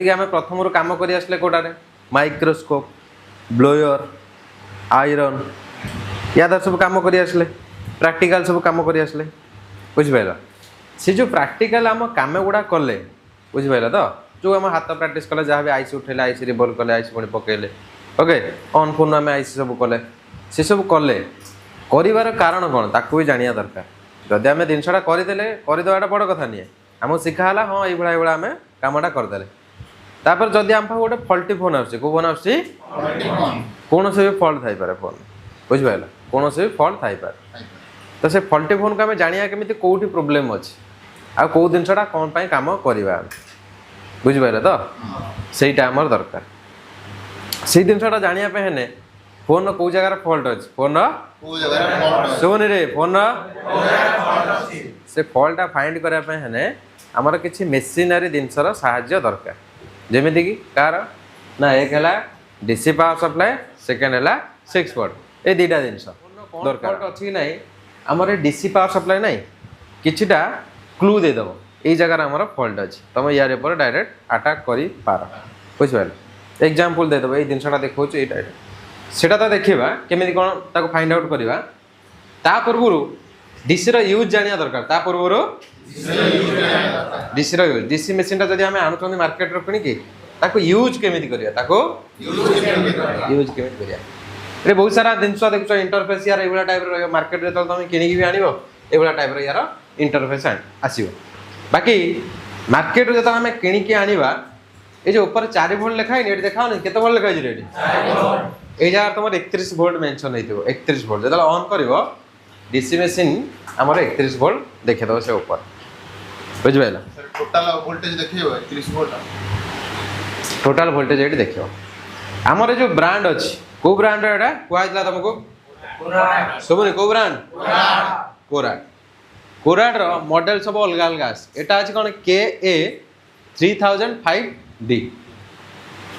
आम प्रथम कम कर कौटे माइक्रोस्कोप ब्लोयर आयरन या सब कम कर प्राक्टिकल सब कम कर बुझिपार से जो प्राक्टिकल आम कम गुड़ा कले बुझिपार तो जो आम हाथ प्राक्ट कले जहाँ भी आईसी उठेले आईसी रिवल्व कले आईसी पुणी पकड़े ओके ऑन फोन आम आईसी सब कले से सब कले कर कारण कौन ताकू भी जाना दरकार जदि आम जिनसा करदे करदेटा बड़ कथा नहीं आमको शिखाला हाँ ये आम कमटा करदे तापर जदि आम गोटे फल्टी फोन आसो फोन आस कौन से भी फल्ट थी फोन बुझिपार कौन से भी फल्ट थी तो से फल्टी फोन को आम जाना केमी कौटी प्रोब्लेम अच्छी आ कौ जिनसा कौन पर कम करवा बुझिपार तो सहीटा आमर दरकार से जिनसा जानापी हेने फोन कौ जगार फल्ट अच्छे फोन शुभुनि रे फोन से फल्टा फाइंड करने आमर किसी मेसीनरी जिनसर साहाय्य दरकार जमीती कि कार ना एक है डीसी पावर सप्लाई सेकेंड है 6 वोल्ट ये दुटा जिन दरकार अच्छी कि ना आमर डीसी पावर सप्लाई ना किछिटा क्लू देदेव ये जगार आमर फल्ट अच्छी तुम यार ऊपर डायरेक्ट अटैक कर पार बुझिपार एग्जांपल देदेव ये जिनसा देखा ये सेटा तो देखा केमी कौन ताको फाइंड आउट करवा ता पूर्व डीसी यूज जाना दरकार ता पूर्व डीसी यूज डीसी मेसीन जब आम आणुं मार्केट किणिकी यूज केमी करवा यूज केमी करवा बहुत सारा जिन देखो इंटरफेस यार ये टाइप मार्केट में तुम किणिकी भी आण ये टाइप यार इंटरफेस आसो बाकी मार्केट जो आम किणिकी आनिबा ये जो ऊपर 4 वोल्ट लिखाई ये देखा केते वोल्ट लिखाई ये जगह तुम 31 वोल्ट मेंशन हो 31 वोल्ट जो ऑन कर डीसी मेसीन आमर 31 वोल्ट देखेद से ऊपर बुझिपार टोटल वोल्टेज देखियो 31 वोल्ट टोटल वोल्टेज ये देख आमर जो ब्रांड अच्छी को ब्रांड एटा कहला तुमको शुभुनि को ब्रांड कोराट कोराट रो मॉडल सब अलग अलग एटा अछि कोन KA 3005D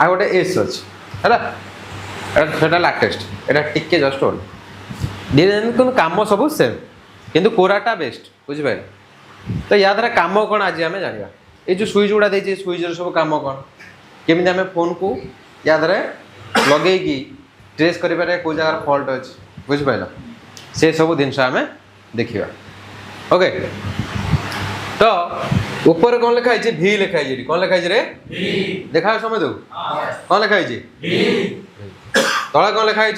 आ गोटे एस अच्छी है लाटेस्ट एटा टिके जस्ट ओल्ड काम सब सेम किंतु कोराटा बेस्ट बुझिपार तो या द्वारा कम कौन आज आम जाना ये जो सुइच गुड़ा देती सुइच सब कम कौन केमी आम फोन को या द्वारा लगे ट्रेस कर कौ जगार फल्ट अच्छे बुझिपार से सब जिनस आम देखा ओके तो ऊपर कौन लिखाई भी लिखाई कौन लिखाई रे देखा समय दो कौन लिखाई तला कौन लिखाई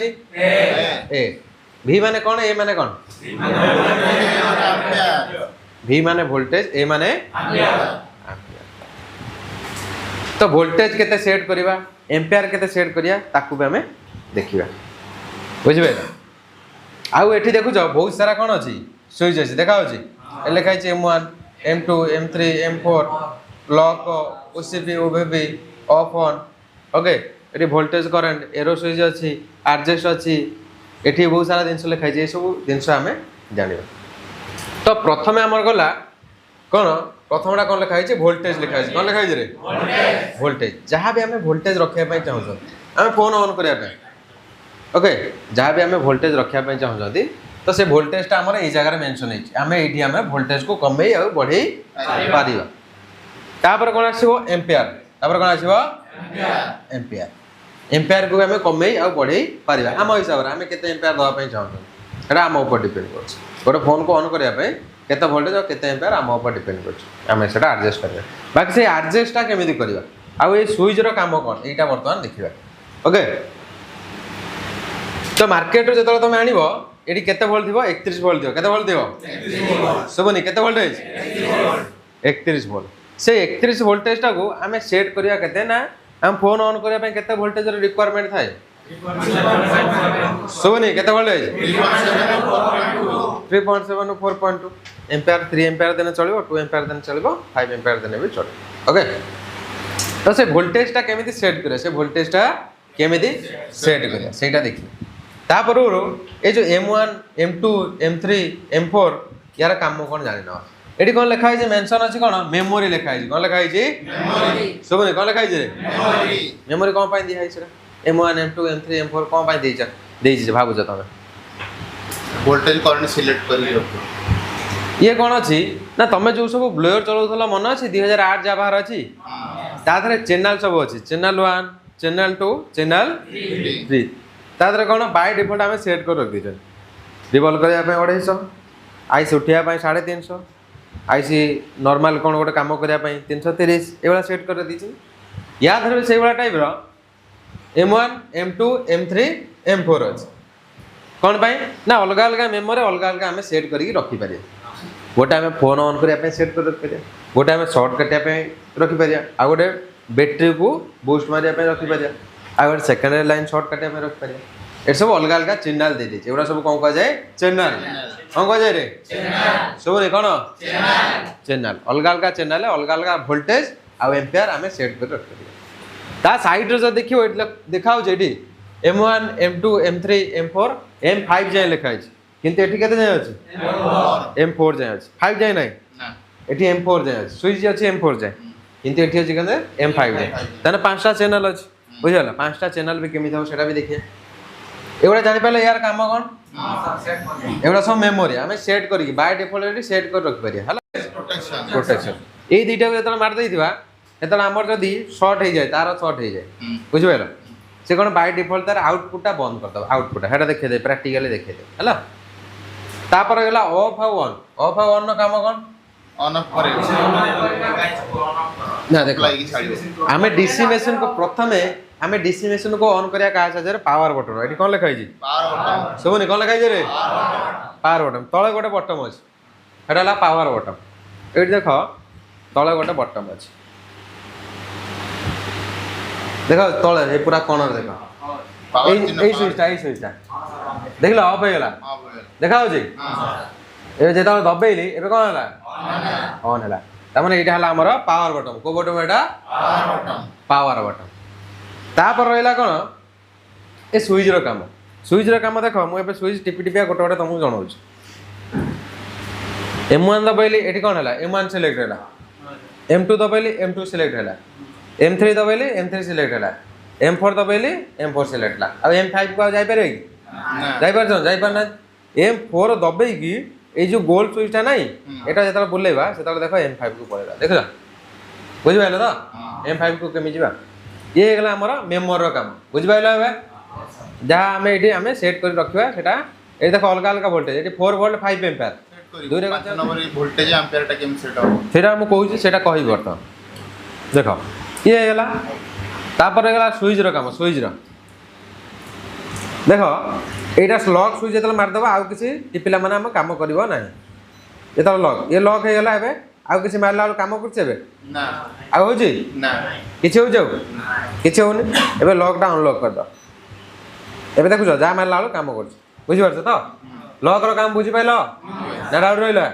ए भी माने कौन ए माने कौन भी माने वोल्टेज ए माने तो वोल्टेज केते सेट करवा एम्पियर केते सेट करिया ताकू भी हमें देखिबा बुझिबे आउ एठी देखु जाओ बहुत सारा कौन अछि स्विच अछि देखा अछि ए लिखा अछि M1 M2 M3 M4 lock OCP OVP of on okay एठी वोल्टेज करंट एरो स्विच अछि एडजस्ट अछि एठी बहुत सारा जिनस लिखाई ये सब जिनस आम जाना तो प्रथम आमर गला कौन प्रथमटा कौन लिखाई वोल्टेज लिखाई कौन लिखाई रे वोल्टेज जहाँ भी आम वोल्टेज रखापी चाहूँ आम फोन ऑन करने ओके जहाँ भी आम वोल्टेज रखापी चाहूँ तो से वोल्टेजटा आम ये जगह मेंशन होमें ये आम वोल्टेज को कमे आ बढ़े पार कौन आसो एम्पियर कौन आसो एम्पियर एम्पियर को आम कमे आ बढ़े पार आम हिसाब से आम के एम्पियर दवाई चाहूँ आम ऊपर डिपेंड कर गोटे फोन को ऑन करने केते वोल्टेज और केते एम्पियर आम ऊपर डिपेंड कर आम से एडजस्ट करवा बाकी से एडजस्टा केमी करवा आउ ये स्विच रो काम कौन यहाँ बर्तमान देखा ओके तो मार्केट जो तुम आण ये केते वोल्ट थी 31 वोल्ट थी केते वोल्ट थी शुभुनि केते वोल्टेज 31 वोल्ट से 31 वोल्टेजटा को आम सेट करवा केते ना हम फोन ऑन करने केते वोल्टेज रिक्वायरमेंट थाए शुभुनि केते वोल्टेज 3.7 4.2 एम्पियर 3 एम्पियर देने चलो 2 एम्पियर देने चलो 5 एम्पियर देने भी चलो ओके तो से वोल्टेजटा केमिति सेट करे से वोल्टेजटा केमिति सेट करे सेटा देखि तापर ये जो M1 M2 M3 M4 यार काम कौन जानि न एटी कौन लिखा है मेंशन अछि कौन मेमोरी लिखा है कौन लिखा है शुभुनि कौन लिखा है मेमोरी कौन पाई दिया है सेटा M1 M2 M3 M4 कौन पाई देइछ देइछ भाबुछ तमे वोल्टेज करंट सिलेक्ट करी रखो ये कौन अच्छी ना तुम जो सब ब्लोयर चलाऊला मन अच्छी 2008 जहाँ बाहर अच्छी ତା ଦେହରେ ଚ୍ୟାନେଲ ସବୁ ଅଛି ଚ୍ୟାନେଲ 1 ଚ୍ୟାନେଲ 2 ଚ୍ୟାନେଲ 3 ତା ଦେହରେ କ'ଣ ବାଇ ଡିଫଲ୍ଟ ଆମେ ସେଟ୍ କରି ରଖିଦେଇଛନ୍ତି ରିଭଲ୍ଭ କରିବା ପାଇଁ 250 ଆଇସି ଉଠିବା ପାଇଁ 350 ଆଇସି ନର୍ମାଲ କ'ଣ ଗୋଟେ କାମ କରିବା ପାଇଁ 330 ଏଭଳିଆ ସେଟ୍ କରି ଦେଇଛି ୟା ଦେହରେ ବି ସେଇଭଳିଆ ଟାଇପ୍ର M1 M2 M3 M4 ଅଛି କ'ଣ ପାଇଁ ନା ଅଲଗା ଅଲଗା ମେମୋରି ଅଲଗା ଅଲଗା ଆମେ ସେଟ୍ କରିକି ରଖିପାରିବା ଗୋଟେ ଆମେ ଫୋନ୍ ଅନ୍ କରିବା ପାଇଁ ସେଟ୍ କରି ରଖିପାରିବା ଗୋଟେ ଆମେ ସର୍ଟ କାଟିବା ପାଇଁ ରଖିପାରିବା ଆଉ ଗୋଟେ ବ୍ୟାଟେରୀକୁ ବୁଷ୍ଟ ମାରିବା ପାଇଁ ରଖିପାରିବା ଆଉ ଗୋଟେ ସେକେଣ୍ଡାରୀ ଲାଇନ୍ ସର୍ଟ କାଟିବା ପାଇଁ ରଖିପାରିବା ଏଠି ସବୁ ଅଲଗା ଅଲଗା ଚ୍ୟାନେଲ ଦେଇଦେଇଛି ଏଗୁଡ଼ା ସବୁ କ'ଣ କୁହାଯାଏ ଚ୍ୟାନେଲ କ'ଣ କୁହାଯାଏ ରେ ସବୁ କ'ଣ ଚ୍ୟାନେଲ ଅଲଗା ଅଲଗା ଚ୍ୟାନେଲ ଅଲଗା ଅଲଗା ଭୋଲ୍ଟେଜ ଆଉ ଏମ୍ପିଆର ଆମେ ସେଟ୍ କରି ରଖିପାରିବା ତା ସାଇଡ଼୍ରେ ଯଦି ଦେଖିବ ଏଠି ଦେଖାହେଉଛି ଏଠି M1 M2 M3 M4 M5 ଯାଏଁ ଲେଖା ହେଇଛି କିନ୍ତୁ ଏଠି କେତେ ଯାଏଁ ଅଛି M4 ଯାଏଁ ଅଛି 5 ଯାଏଁ ନାହିଁ ଏଠି M4 ଯାଏଁ ଅଛି ସୁଇଚ୍ ଅଛି M4 ଯାଏଁ କିନ୍ତୁ ଏଠି ଅଛି କେତେ M5 ଯାଏଁ ତାହେଲେ 5ଟା ଚ୍ୟାନେଲ ଅଛି ବୁଝିଗଲା 5ଟା ଚ୍ୟାନେଲ ବି କେମିତି ହେବ ସେଇଟା ବି ଦେଖିବା ଏଗୁଡ଼ା ଜାଣିପାରିଲେ ୟାର କାମ କ'ଣ ଏଗୁଡ଼ା ସବୁ ମେମୋରି ଆମେ ସେଟ୍ କରିକି ବାଇ ଡିଫଲ୍ଟ ଏଠି ସେଟ୍ କରି ରଖିପାରିବା ହେଲା ପ୍ରୋଟେକ୍ସନ୍ ଏଇ ଦୁଇଟାକୁ ଯେତେବେଳେ ମାରି ଦେଇଥିବା ସେତେବେଳେ ଆମର ଯଦି ସର୍ଟ ହେଇଯାଏ ତାର ସର୍ଟ ହେଇଯାଏ ବୁଝିପାରିଲ ସେ କ'ଣ ବାଇ ଡିଫଲ୍ଟ ତାର ଆଉଟପୁଟଟା ବନ୍ଦ କରିଦେବ ଆଉଟପୁଟଟା ସେଇଟା ଦେଖେଇଦେବେ ପ୍ରାକ୍ଟିକାଲି ଦେଖେଇଦେବେ ହେଲା ତାପରେ ଗଲା ଅଫ୍ ଆଉ ଅନ୍ ଅଫ୍ ଆଉ ଅନ୍ର କାମ କ'ଣ ଅନ୍ ଅଫ୍ କରେ ନା ଦେଖ ଆମେ ଡିସି ମେସିନ୍କୁ ପ୍ରଥମେ ଆମେ ଡିସି ମେସିନ୍କୁ ଅନ୍ କରିବା କାହା ସାହାଯ୍ୟରେ ପାୱାର ବଟନ୍ ଏଠି କ'ଣ ଲେଖା ହେଇଛି ଶୁଭୁନି କ'ଣ ଲେଖା ହେଇଛି ରେ ପାୱାର ବଟନ୍ ତଳେ ଗୋଟେ ବଟମ୍ ଅଛି ସେଇଟା ହେଲା ପାୱାର ବଟମ୍ ଏଇଠି ଦେଖ ତଳେ ଗୋଟେ ବଟମ୍ ଅଛି ଦେଖ ତଳେ ଏ ପୁରା କଣରେ ଦେଖ ଏଇ ସୁଇଚଟା ଦେଖିଲ ଅଫ୍ ହେଇଗଲା ଦେଖା ହେଉଛି ଏବେ ଯେତେବେଳେ ଦବେଇଲି ଏବେ କ'ଣ ହେଲା ଅନ୍ ହେଲା ତାମାନେ ଏଇଟା ହେଲା ଆମର ପାୱାର ବଟମ୍ କେଉଁ ବଟମ୍ ଏଇଟା ପାୱାର ବଟମ୍ ତାପରେ ରହିଲା କ'ଣ ଏ ସୁଇଚ୍ର କାମ ଦେଖ ମୁଁ ଏବେ ସୁଇଚ୍ ଟିପି ଟିପିଆ ଗୋଟେ ଗୋଟେ ତୁମକୁ ଜଣାଉଛି M1 ଦବେଇଲି ଏଠି କ'ଣ ହେଲା M1 ସିଲେକ୍ଟ ହେଲା M2 ଦବେଇଲି M2 ସିଲେକ୍ଟ ହେଲା M3 ଦବେଇଲି M3 ସିଲେକ୍ଟ ହେଲା M4 ଦବେଇଲି M4 ସିଲେକ୍ଟ ହେଲା ଆଉ M5 କୁ ଆଉ ଯାଇପାରିବେ କି ଯାଇପାରୁନାହାନ୍ତି M4 ଦବେଇକି ଏଇ ଯେଉଁ ଗୋଲ ସୁଇଚ୍ଟା ନାହିଁ ଏଇଟା ଯେତେବେଳେ ବୁଲେଇବା ସେତେବେଳେ ଦେଖ M5 କୁ ପଳେଇବା ଦେଖିଲ ବୁଝିପାରିଲ ତ M5 କୁ କେମିତି ଯିବା ଇଏ ହେଇଗଲା ଆମର ମେମୋରିର କାମ ବୁଝିପାରିଲ ଏବେ ଯାହା ଆମେ ଏଇଠି ଆମେ ସେଟ୍ କରି ରଖିବା ସେଟା ଏଇ ଦେଖ ଅଲଗା ଅଲଗା ଭୋଲ୍ଟେଜ ଏଠି 4 ଭୋଲ୍ଟ 5 ଏମ୍ପିଆର ଦୁଇରେ ଭୋଲ୍ଟେଜ ଆମ୍ପିଆରଟା କେମିତି ସେଟ୍ ହେବ ସେଇଟା ମୁଁ କହୁଛି ସେଇଟା କହିବି ବର୍ତ୍ତମାନ ଦେଖ ଇଏ ହେଇଗଲା ତାପରେ ହେଇଗଲା ସୁଇଚ୍ର କାମ ସୁଇଚ୍ର ଦେଖ এইটা লକ୍ সুইচ যেତେବେଳେ ମାରିଦେବା ଆଉ କିଛି ଟିପିଲା ମାନେ ଆମ କାମ କରିବ ନାହିଁ ଯେତେବେଳେ ଲକ୍ ଇଏ ଲକ୍ ହେଇଗଲା ଏବେ ଆଉ କିଛି ମାରିଲା ବେଳକୁ କାମ କରୁଛି ଏବେ ଆଉ ହେଉଛି କିଛି ହେଉଛି ଆଉ କିଛି ହେଉନି ଏବେ ଲକ୍ଟା ଅନଲକ୍ କରିଦେବ ଏବେ ଦେଖୁଛ ଯାହା ମାରିଲା ବେଳକୁ କାମ କରୁଛି ବୁଝିପାରୁଛ ତ ଲକ୍ର କାମ ବୁଝିପାରିଲ ନା ଡାଉଟ୍ ରହିଲା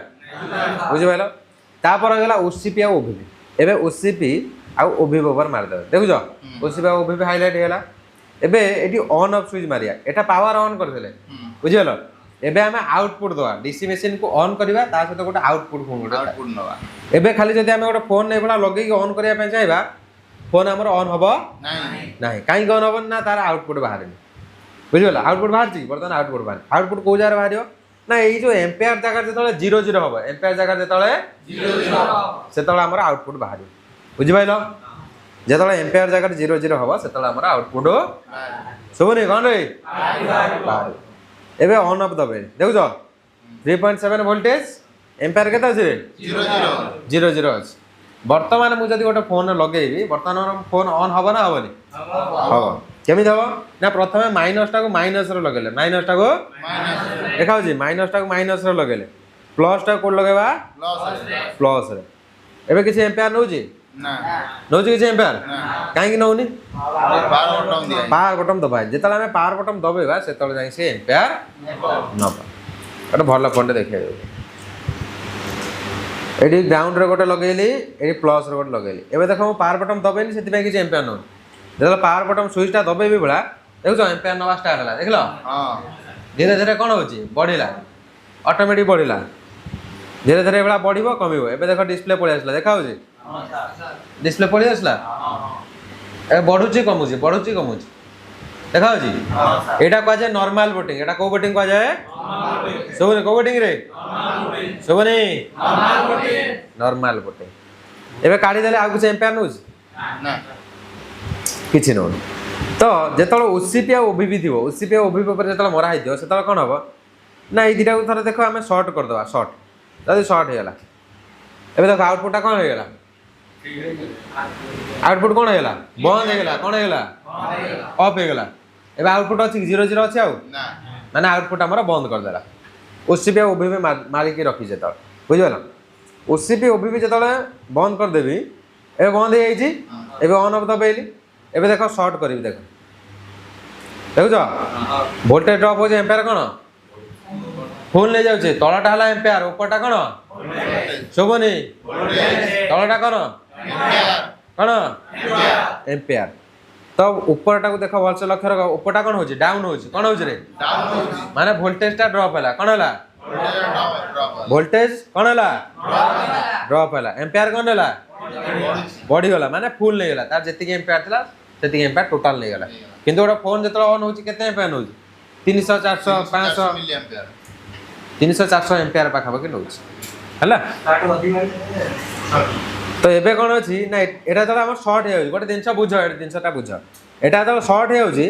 ବୁଝିପାରିଲ ତାପରେ ହେଇଗଲା OCP ଆଉ OVP ଏବେ OCP ଆଉ OVP ଉପରେ ମାରିଦେବେ ଦେଖୁଛ OCP ଆଉ OVP ହାଇଲାଇଟ୍ ହେଇଗଲା ଏବେ ଏଠି ଅନ୍ ଅଫ୍ ସୁଇଚ୍ ମାରିବା ଏଟା ପାୱାର ଅନ୍ କରିଦେଲେ ବୁଝିଗଲ ଏବେ ଆମେ ଆଉଟପୁଟ୍ ଦେବା ଡିସି ମେସିନ୍କୁ ଅନ୍ କରିବା ତା ସହିତ ଗୋଟେ ଆଉଟପୁଟ୍ ନେବା ଏବେ ଖାଲି ଯଦି ଆମେ ଗୋଟେ ଫୋନ୍ ଏଇଭଳିଆ ଲଗେଇକି ଅନ୍ କରିବା ପାଇଁ ଚାହିଁବା ଫୋନ୍ ଆମର ଅନ୍ ହେବ ନାହିଁ କାହିଁକି ଅନ୍ ହେବନି ନା ତାର ଆଉଟପୁଟ୍ ବାହାରେନି ବୁଝିଗଲା ଆଉଟପୁଟ୍ ବାହାରିଛି ବର୍ତ୍ତମାନ ଆଉଟପୁଟ୍ ବାହାରେ ଆଉଟପୁଟ୍ କେଉଁ ଜାଗାରେ ବାହାରିବ ନା ଏଇ ଯେଉଁ ଏମ୍ପିଆର ଜାଗାରେ ଯେତେବେଳେ 0 ହେବ ଏମ୍ପିଆର ଜାଗାରେ ଯେତେବେଳେ ସେତେବେଳେ ଆମର ଆଉଟପୁଟ୍ ବାହାରିବ ବୁଝିପାରିଲ ଯେତେବେଳେ ଏମ୍ପିଆର ଜାଗାରେ 0 ହେବ ସେତେବେଳେ ଆମର ଆଉଟପୁଟ୍ ଶୁଭୁନି କ'ଣ ରେ ଏବେ ଅନ୍ ଅଫ୍ ଦେବେ ଦେଖୁଛ 3.7 ଭୋଲ୍ଟେଜ ଏମ୍ପିଆର କେତେ ଅଛି ରେ 0 ଅଛି ବର୍ତ୍ତମାନ ମୁଁ ଯଦି ଗୋଟେ ଫୋନ୍ ଲଗେଇବି ବର୍ତ୍ତମାନ ଫୋନ୍ ଅନ୍ ହେବ ନା ହେବନି ହେବ କେମିତି ହେବ ନା ପ୍ରଥମେ ମାଇନସ୍ଟାକୁ ମାଇନସ୍ରେ ଲଗେଇଲେ ମାଇନସ୍ଟାକୁ ଦେଖାଉଛି ମାଇନସ୍ଟାକୁ ମାଇନସ୍ରେ ଲଗେଇଲେ ପ୍ଲସ୍ଟାକୁ କେଉଁଠି ଲଗେଇବା ପ୍ଲସ୍ରେ ଏବେ କିଛି ଏମ୍ପିଆର ନେଉଛି ନଉଛି କିଛି ଏମ୍ପିଆର କାହିଁକି ନେଉନି ପାୱାର ବଟମ୍ ଦବା ଯେତେବେଳେ ଆମେ ପାୱାର ବଟମ୍ ଦବେଇବା ସେତେବେଳେ ଯାଇକି ସେ ଏମ୍ପିଆର ନେବା ଗୋଟେ ଭଲ ଫୋନ୍ଟେ ଦେଖେଇଦେବି ଏଠି ଗ୍ରାଉଣ୍ଡରେ ଗୋଟେ ଲଗେଇଲି ଏଠି ପ୍ଲସ୍ରେ ଗୋଟେ ଲଗେଇଲି ଏବେ ଦେଖ ମୁଁ ପାୱାର ବଟମ୍ ଦବେଇଲି ସେଥିପାଇଁ କିଛି ଏମ୍ପିଆର ନେଉନି ଯେତେବେଳେ ପାୱାର ବଟମ୍ ସୁଇଚ୍ଟା ଦବେଇବି ଭଳିଆ ଦେଖୁଛ ଏମ୍ପିଆର ନେବା ଷ୍ଟାର୍ଟ ହେଲା ଦେଖିଲ ଧୀରେ ଧୀରେ କ'ଣ ହେଉଛି ବଢ଼ିଲା ଅଟୋମେଟିକ୍ ବଢ଼ିଲା ଧୀରେ ଧୀରେ ଏଭଳିଆ ବଢ଼ିବ କମିବ ଏବେ ଦେଖ ଡିସପ୍ଲେ ପଳେଇ ଆସିଲା ଦେଖାହେଉଛି डिस्प्ले पड़ी आसला ए बढ़ुची कमुची देखा यहाँ कहुए नॉर्मल बोटिंग एटा को बोटिंग कहुए शुभनी को बोटिंग रे शुभनी नॉर्मल बोटिंग एबे काढ़ी देले आ कुछ एम्पियर नउछ ନା କିଛି ନଉନି ତ ଯେତେବେଳେ ଓସିପି ଆଉ ଓଭିପି ଥିବ ଓସିପି ଆଉ ଓଭିପି ଉପରେ ଯେତେବେଳେ ମରା ହେଇଥିବ ସେତେବେଳେ କ'ଣ ହେବ ନା ଏଇ ଦୁଇଟାକୁ ଥରେ ଦେଖ ଆମେ ସର୍ଟ କରିଦେବା ସର୍ଟ ଯଦି ସର୍ଟ ହେଇଗଲା ଏବେ ଦେଖ ଆଉଟପୁଟଟା କ'ଣ ହେଇଗଲା ଆଉଟପୁଟ କ'ଣ ହେଇଗଲା ବନ୍ଦ ହେଇଗଲା କ'ଣ ହେଇଗଲା ଅଫ୍ ହେଇଗଲା ଏବେ ଆଉଟପୁଟ ଅଛି କି 0 0 ଅଛି ଆଉ ନା ମାନେ ଆଉଟପୁଟ ଆମର ବନ୍ଦ କରିଦେଲା ଓସିପି ଆଉ ଓଭିପି ମାରିକି ରଖିଛି ଯେତେବେଳେ ବୁଝିପାରିଲ ଓସିପି ଓଭିପି ଯେତେବେଳେ ବନ୍ଦ କରିଦେବି ଏବେ ବନ୍ଦ ହେଇଯାଇଛି ଏବେ ଅନ୍ ଅଫ୍ ଦବେଇଲି ଏବେ ଦେଖ ସର୍ଟ କରିବି ଦେଖ ଦେଖୁଛ ଭୋଲ୍ଟେଜ ଡ୍ରପ୍ ହେଉଛି ଏମ୍ପିଆର କ'ଣ ଫୁଲ୍ ନେଇଯାଉଛି ତଳଟା ହେଲା ଏମ୍ପିଆର ଉପରଟା କ'ଣ ଶୁଭୁନି ତଳଟା କ'ଣ କ'ଣ ଏମ୍ପିଆର ତ ଉପରଟାକୁ ଦେଖ ଭଲସେ ଲକ୍ଷ୍ୟ ରଖ ଉପରଟା କ'ଣ ହେଉଛି ଡାଉନ୍ ହେଉଛି କ'ଣ ହେଉଛି ରେ ମାନେ ଭୋଲ୍ଟେଜଟା ଡ୍ରପ୍ ହେଲା କ'ଣ ହେଲା ଭୋଲ୍ଟେଜ କ'ଣ ହେଲା ଡ୍ରପ୍ ହେଲା ଏମ୍ପିଆର କ'ଣ ହେଲା ବଢ଼ିଗଲା ମାନେ ଫୁଲ୍ ନେଇଗଲା ତାର ଯେତିକି ଏମ୍ପିଆର ଥିଲା ସେତିକି ଏମ୍ପିଆର ଟୋଟାଲ୍ ନେଇଗଲା କିନ୍ତୁ ଗୋଟେ ଫୋନ୍ ଯେତେବେଳେ ଅନ୍ ହେଉଛି କେତେ ଏମ୍ପିଆର ନେଉଛି 300 400 500 ମିଲି ଆମ୍ପିୟର 300 400 ଏମ୍ପିଆର ପାଖାପାଖି ନେଉଛି ହେଲା ତ ଏବେ କ'ଣ ଅଛି ନା ଏଇଟା ଯେତେବେଳେ ଆମର ସର୍ଟ ହେଇଯାଉଛି ଗୋଟେ ଜିନିଷ ବୁଝ ଏଇଟା ଜିନିଷଟା ବୁଝ ଏଇଟା ଯେତେବେଳେ ସର୍ଟ ହେଇଯାଉଛି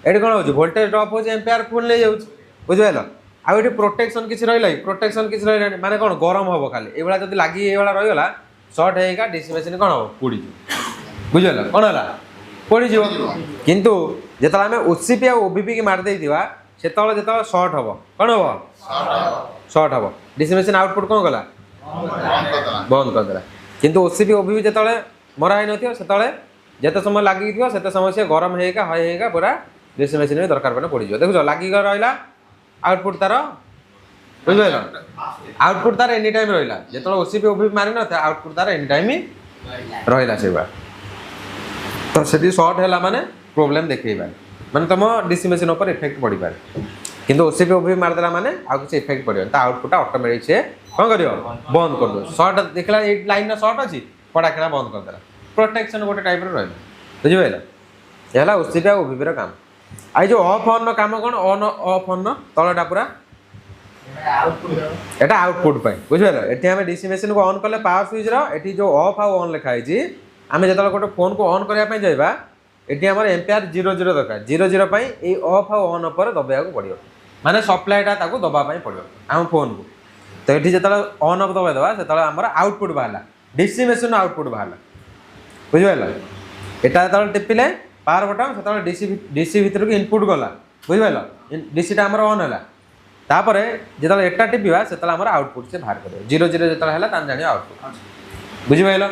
ଏଠି କ'ଣ ହେଉଛି ଭୋଲ୍ଟେଜ ଡ୍ରପ୍ ହେଉଛି ଏମ୍ପିଆର ଫୁଲ୍ ନେଇଯାଉଛି ବୁଝିପାରିଲ ଆଉ ଏଠି ପ୍ରୋଟେକ୍ସନ୍ କିଛି ରହିଲା କି ପ୍ରୋଟେକ୍ସନ୍ କିଛି ରହିଲାନି ମାନେ କ'ଣ ଗରମ ହେବ ଖାଲି ଏଇଭଳିଆ ଯଦି ଲାଗି ଏଇଭଳିଆ ରହିଗଲା ସର୍ଟ ହେଇକା ଡିସି ମେସିନ୍ କ'ଣ ହେବ ପୋଡ଼ିଯିବ ବୁଝିପାରିଲ କ'ଣ ହେଲା ପୋଡ଼ିଯିବ କିନ୍ତୁ ଯେତେବେଳେ ଆମେ ଓସିପି ଆଉ ଓଭିପି କି ମାରି ଦେଇଥିବା ସେତେବେଳେ ଯେତେବେଳେ ସର୍ଟ ହେବ କ'ଣ ହେବ ସର୍ଟ ହେବ ଡିସି ମେସିନ୍ ଆଉଟପୁଟ୍ କ'ଣ କଲା ବନ୍ଦ କରିଦେଲା କିନ୍ତୁ ଓସିପି ଓଭିପି ଯେତେବେଳେ ମରା ହେଇନଥିବ ସେତେବେଳେ ଯେତେ ସମୟ ଲାଗିକି ଥିବ ସେତେ ସମୟ ସିଏ ଗରମ ହେଇକା ହଇ ହେଇକା ପୁରା ଡିସି ମେସିନ୍ ବି ଦରକାର ପଡ଼ିଲେ ପୋଡ଼ିଯିବ ଦେଖୁଛ ଲାଗିକି ରହିଲା ଆଉଟପୁଟ୍ ତାର ବୁଝିପାରିଲ ଆଉଟପୁଟ୍ ତାର ଏନି ଟାଇମ୍ ରହିଲା ଯେତେବେଳେ ଓସିପି ଓଭିପି ମାରିନଥାଏ ଆଉଟପୁଟ୍ ତାର ଏନି ଟାଇମ୍ ରହିଲା ସେଇଭଳିଆ ତ ସେଠି ସର୍ଟ ହେଲା ମାନେ ପ୍ରୋବ୍ଲେମ୍ ଦେଖେଇପାରେ ମାନେ ତୁମ ଡିସି ମେସିନ୍ ଉପରେ ଇଫେକ୍ଟ ପଡ଼ିପାରେ କିନ୍ତୁ ଓସିପି ଓଭିପି ମାରିଦେଲା ମାନେ ଆଉ କିଛି ଇଫେକ୍ଟ ପଡ଼ିବନି ତା ଆଉଟପୁଟ୍ଟା ଅଟୋମେଟିକ୍ ସେ କ'ଣ କରିବ ବନ୍ଦ କରିଦେବ ସର୍ଟ ଦେଖିଲା ଏଇ ଲାଇନ୍ର ସର୍ଟ ଅଛି ପଡ଼ା କିଣା ବନ୍ଦ କରିଦେଲା ପ୍ରୋଟେକ୍ସନ୍ ଗୋଟେ ଟାଇପ୍ର ରହିଲା ବୁଝିପାରିଲ ଏ ହେଲା ଓସିପି ଆଉ ଓଭିପିର କାମ ଆଉ ଯେଉଁ ଅଫ୍ ଅନ୍ର କାମ କ'ଣ ଅନ୍ ଅଫ୍ ଅନ୍ର ତଳଟା ପୁରା এটা আউটপুট পাই বুঝিপার এটি আমি ডিসি মেশিন কু অন কলে পাওয়ার সুইচর এটি যে অফ আউ অন লেখা হয়েছি আমি যেত গোটে ফোন কু অন করা যাইবা এটি আমার এম্পিয়ার 0 0 দরকার 0 0 পাই এই অফ আউ অন উপরে দবাইବାକୁ পড়িব মানে সপ্লাইটা তাকে দবা পাই পড়িব আম ফোন কু তো এটি যেত অন অফ দবাই দেবা সেতলে আমার আউটপুট বাহারা ডিসি মেশিন আউটপুট বাহারা বুঝিপার এটা যেত টিপিলে পাওয়ার বটন সেতলে ডিসি ভিতরক ইনপুট গলা বুঝিপার ডিসিটা আমার অন হলা তাপরে যেতলে এটা টিপিবা সেতলে আমার আউটপুট সে বাহার করবে 0 0 যেতলে হলা তান জানি আউটপুট বুঝিপাইল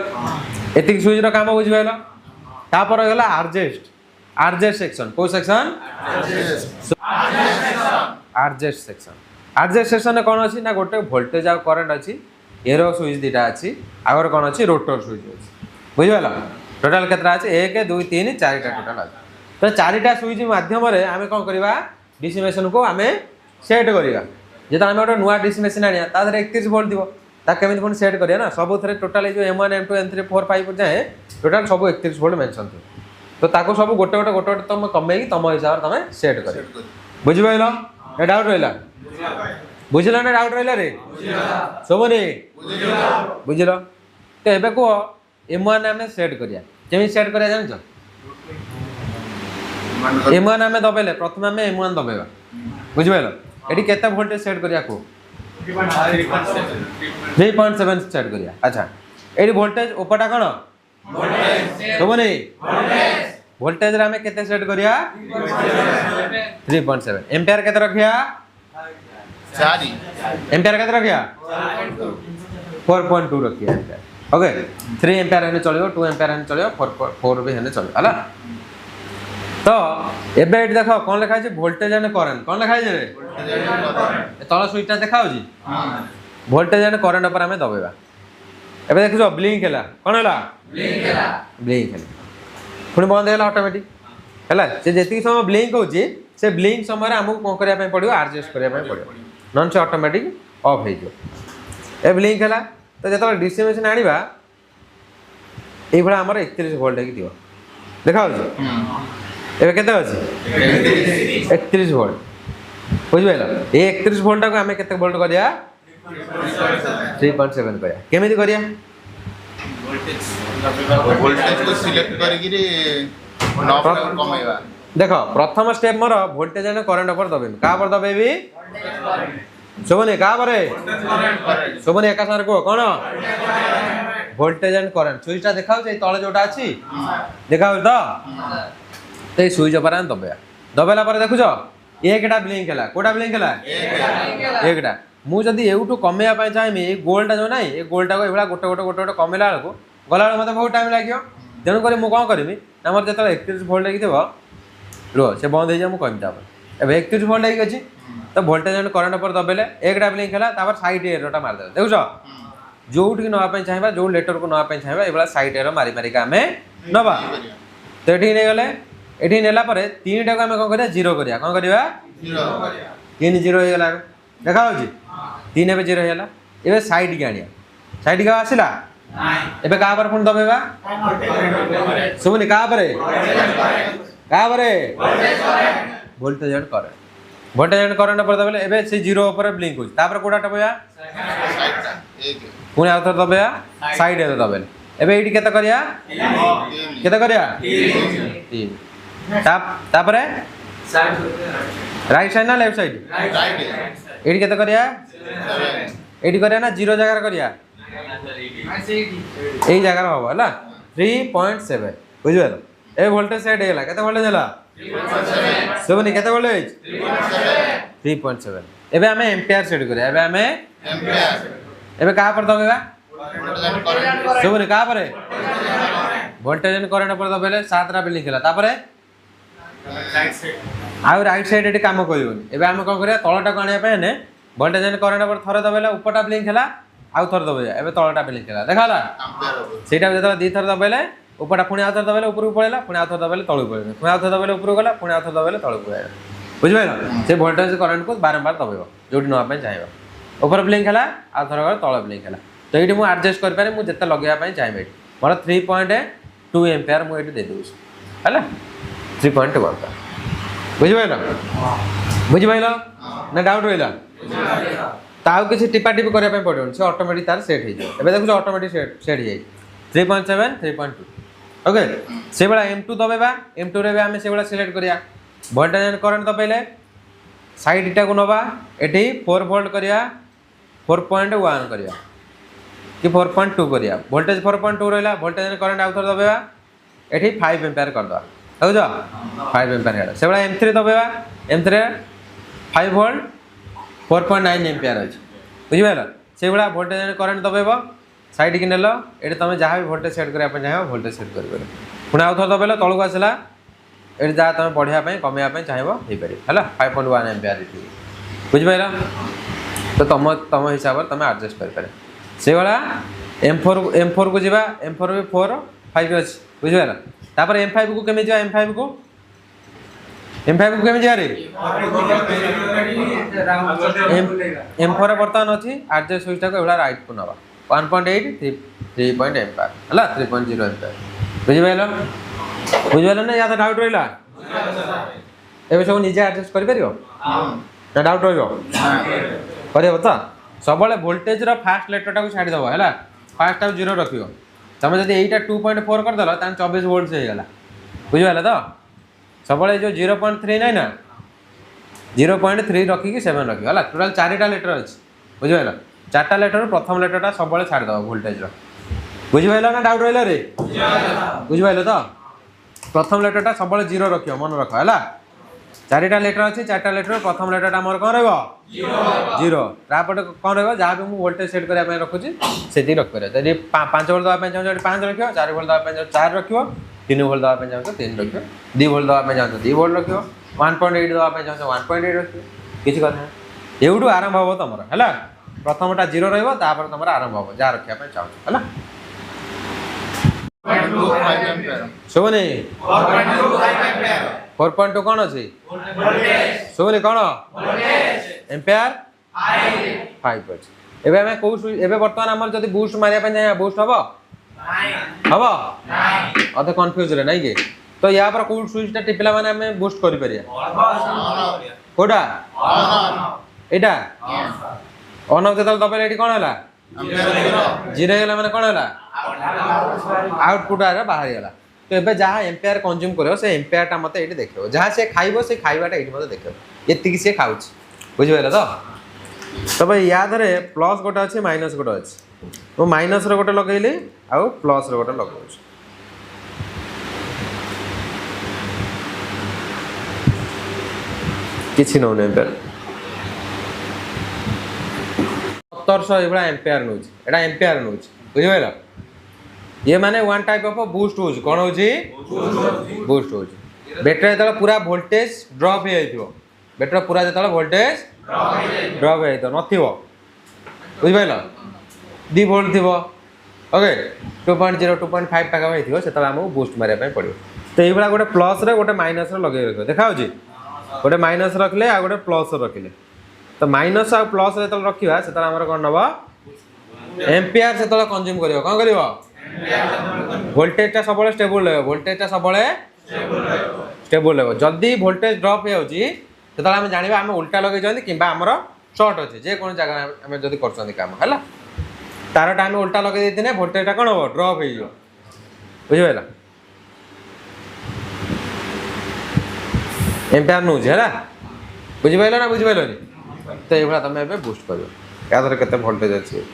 এতিকি সুইচর কাম বুঝিপাইল তাপরে গলা আরজেস্ট সেকশন কোন সেকশন আরজেস্ট সেকশনে কোন আছে না গোটে ভোল্টেজ আর কারেন্ট আছে এরো সুইচ দুইটা আছে আর কোন আছে রোটর সুইচ আছে বুঝিপাইল টোটাল কেতরা আছে 1 2 3 4টা টোটাল আছে তো 4টা সুইচ মাধ্যমে আমি কোন করিবা ডিসি মেশিন কো আমি সেট করিবা যেটা আমি গোটে নুয়া ডিসি মেশিন আনিয়া তা ধরে 31 ভোল্ট দিব তা কেমিতি পুଣି সেট করিয়া না सब थरे टोटल जो M1 M2 M3 4 5 जाए टोटल सब 31 वोल्ट मेंशन थी तो ताको सब गोटे गोटे तुम कमेगी तुम हिसाब से तुम सेट कर बुझि पाइल ए डाउट रहिला बुझिला ना डाउट रहिला रे सबनी बुझिलो तो एबे को M1 हमें सेट करिया केमि सेट करिया जानछ M1 हमें दबेले प्रथम हमें M1 दबेबा बुझि पाइल एडी केते वोल्टेज सेट करिया को 3.7 सेट करिया अच्छा एडी वोल्टेज उपरटा कोन वोल्टेज वोल्टेज रे हमें केते सेट करिया 3.7 एम्पियर केते रखिया 4 एम्पियर केते रखिया 4.2 रखिया एम्पियर ओके 3 एम्पियर हेने चलियो 2 एम्पियर हेने चलियो 4 भी हेने चलियो हला तो एबे एटी देखो कोन लिखा है वोल्टेज एंड करंट कोन लिखा है रे तळ सुइचटा देखाउ जी वोल्टेज एंड करंट पर हमें दबेबा एबे देखियो ब्लिंक हैला कोन हैला ब्लिंक हैला पुणी बंद हैला ऑटोमेटिक हैला से जेति समय ब्लिंक होची से ब्लिंक समय हमको कोन करिया पे पड़ियो एडजस्ट करिया पे पड़ियो नॉन से ऑटोमेटिक ऑफ हे जो ए ब्लिंक हैला तो जेतो डीसी मशीन आनिबा एई भला हमर 31 वोल्ट हे दियो देखाउ जी एबे केते अछि 31 वोल्ट बुझिबेला ए 31 वोल्ट को हमें केते वोल्ट करिया 3.7 करिया केमिति करिया वोल्टेज को सिलेक्ट करिगिरी नॉब कमेवा देख प्रथम step more voltage and current पर दबेबी का पर दबेबी शुभनी का परे शुभनी एका सार को कौन वोल्टेज एंड करंट स्विचटा देखाउ छै तळे जोटा अछि देखाउ तो ए स्विच पर दबेया दबेला पर देखुछ एकटा ब्लिंक हैला कोटा ब्लिंक हैला एकटा मु जदी एउटू कमेया पय चाहेमी ए गोल्डा जो नाही ए गोल्डा को एबला गोटे गोटे गोटे गोटे कमेला को गला मते बहुत टाइम लागियो तेणु करी मु कोन करमी हमर जतले 31 वोल्ट लागी देबो रो से बंद हो जा मु कहमी तापर एबे 31 वोल्ट लागी अछि तो वोल्टेज एंड करंट पर दबेले एकटा ब्लिंक हैला तापर साइड एरोटा मार दे देखुछ जोउठ की नवा पय चाहेबा जो लेटर को नवा पय चाहेबा एबला साइड एरो मारी मारी का हमें नबा तो एठी ने गले एठी नेला परे तीनटा को हमें कोन करिया जीरो करिया कोन करिया जीरो तीन जीरो हो गला देखा होची तीन एबे जीरो हैला एबे साइड के आनिया साइड का आसिला नाही एबे का पर फोन दबेबा सुबनी का परे वोल्टेज एंड करंट पर दबेले एबे से जीरो ऊपर ब्लिंक होची तापर कोडा टबया एक पुणी आउथर दबया साइड ए दबेले एबे एठी केते करिया तीन तापरे राइट साइड ना लेफ्ट साइड राइट एठी केते करिया एठी करिया ना जीरो जगह करिया एई जगह होबो हला 3.7 बुझियो ए वोल्टेज सेट हेला केते वोल्टेज हेला 3.7 सुबनी केते वोल्टेज 3.7 एबे हमें एम्पियर सेट करिया एबे हमें एम्पियर एबे का पर दबेबा वोल्टेज एंड करंट सुबनी का पर वोल्टेज एंड करंट पर दबेले सातरा बिल्डिंग हेला तापरे आउ राइट साइड एटी काम करियोनी एबे हम कोन करिया तळटा कानिया पे ने वोल्टेज एंड करंट पर थरे दबेला उपरटा ब्लिंक हेला आउ थरे दबेया एबे तळटा ब्लिंक हेला देखाला एम्पियर सेटा जेतला दी थर दबेले उपरटा पुणी आउ थरे दबेले ऊपर पळेला पुणी आउ थरे दबेले तळु पळेला पुणी आउ थरे दबेले ऊपर गला पुणी आउ थरे दबेले तळु पळेला बुझिबैला से वोल्टेज करंट को बारंबार दबेबो जोटी नवा पे चाहेबा ऊपर ब्लिंक हेला आउ थरे गला तळ ब्लिंक हेला तो एटी मु एडजस्ट कर पारे मु जेते लगेया पे चाहेबे मोर 3.2 एम्पियर मु एटी दे दोस हला 3.2 वाला बुझिपाइल ना डाउट रहा ताऊ किसी टिपा टिपी करने पड़ो से ऑटोमेटिक तार सेट हो जाए एबे देखो ऑटोमेटिक सेट हो जाए 3.7 3.2 ओके से बड़ा M2 दबेबा M2 रे आमे से बड़ा सिलेक्ट करिया वोल्टेज एंड करंट दबेले साइड इटा को नबा एठी 4 वोल्ट करिया 4.1 करिया कि 4.2 करिया वोल्टेज 4.2 रहला वोल्टेज एंड करंट आउथर दबेबा एठी 5 एम्पियर कर दवा हो जा 5 एम्पियर हेला से बड़ा M3 दबेबा M3 5 वोल्ट 4.9 एम्पियर अछि बुझिबैला से बड़ा वोल्टेज एंड करंट दबेबा साइड की नेलो एठी तमे जहां भी वोल्टेज सेट करिया पे चाहे वोल्टेज सेट करबे पुना आउथर दबेला तळको आसला एठी जा तमे बढ़िया पे कमिया पे चाहेबो हे पारि हला 5.1 एम्पियर एठी बुझिबैला तो तम हिसाब तमे एडजस्ट कर पारे से बड़ा M4 को जिबा M4 में 4 5 अछि बुझिबैला तापर M5 को केमे जा M5 को केमे जा रे M4 बर्तन अछि एडजस्ट स्विच को एबला राइट को नबा 1.8 3 एम्पियर हला 3.0 एम्पियर बुझिबैला ना या डाउट रहिला एबे सब निजे एडजस्ट करि परियो ना डाउट रहियो करे बता सबले वोल्टेज रो फास्ट लेटर टा को छाडी दबो हला फास्ट टा 0 रखियो तमे जदी एटा 2.4 कर दलो तान 24 वोल्ट से गला बुझिबैला तो सबले जो 0.3 नै ना 0.3 रखी कि 7 रखियो हला टोटल 4टा लेटर अछि बुझिबैला 4टा लेटर प्रथम लेटर टा सबले छाडी दबो वोल्टेज रो बुझिबैला ना डाउट रहिला रे बुझिबैला तो प्रथम लेटर टा सबले 0 रखियो मन रख हला 4टा लेटर अछि 4टा लेटर प्रथम लेटर टा मोर कोन रहबो 0 तापर कोन रहबो जहा भी मु वोल्टेज सेट करिया पे रखुची सेति रख करे यदि 5 वोल्ट दबा पे चाहो 5 रखियो 4 वोल्ट दबा पे चाहो 4 रखियो 3 वोल्ट दबा पे चाहो 3 रखियो 2 वोल्ट दबा पे चाहो 2 वोल्ट रखियो 1.8 दबा पे चाहो 1.8 रखियो किछि কথা एउडू आरंभ होबो तमरा हला प्रथमटा 0 रहबो तापर तमरा आरंभ होबो जा रखिया पे चाहो हला 4.25 एम्पियर सोने 4.2 कोन अछि वोल्टेज सोने कोन वोल्टेज एम्पियर 5 अछि एबे हमें को एबे वर्तमान हमर जदी बूस्ट मारिया पे जाय बूस्ट हबो नाही हबो नाही अते कंफ्यूज रे नाही के तो या पर कोड स्विच ता टिपला माने हमें बूस्ट करि परिया कोडा एटा ऑन ऑफ जतल दबेले एटी कोन हला 0 0 गेला माने कोन हला आउटपुट आर बाहरी गला तो एबे जहाँ एम्पेयर कंज्यूम करो से एम्पेयरटा मते एठी देखियो जहाँ से खाइबो से खाइबाटा एठी मते देखियो एतिकी से खाउछ बुझि पाइला तो भाई याद रे प्लस गोटे अच्छे माइनस गोटे अच्छे मु माइनस रो गोटे लगेली आउ प्लस रो गोटे लगाउछ किछि नौ एम्पेयर 1700 एबड़ा एम्पेयर नउछ एटा एम्पेयर नउछ बुझि पाइला ये माने वन टाइप ऑफ बूस्ट होज कोन होजी बूस्ट होज बैटरी जेतला पूरा वोल्टेज ड्रॉप हे जाइथिबो बैटरी पूरा जेतला वोल्टेज ड्रॉप हे तो नथिबो बुझि पाइला 2 वोल्ट थिबो ओके 2.0 2.5 पाका भाई थिबो सेतला हमहु बूस्ट मारिया पय पड़ियो तो एई बला गोटे प्लस रे गोटे माइनस रे लगे रखो देखा होजी गोटे माइनस रखले आ गोटे प्लस रखले तो माइनस आ प्लस रे तल रखिबा सेतला हमर कोन नबा एम्पियर सेतला कंज्यूम करियो कोन करियो वोल्टेज टा सबले स्टेबल रहबो वोल्टेज टा सबले स्टेबल रहबो जल्दी वोल्टेज ड्रॉप हे होजी सेतला हम जानिबा हम उल्टा लगे जंदी किबा हमर शॉर्ट अछि जे कोन जगह हम जदी करछंदी काम हला तार टाइम उल्टा लगे देथिने वोल्टेज टा कोन हो ड्रॉप हे जो बुझि पाइला एम्पियर नो जे हला बुझि पाइला ना बुझि पाइलो नि तो एबला तमे बूस्ट करियो याद रे केते वोल्टेज अछि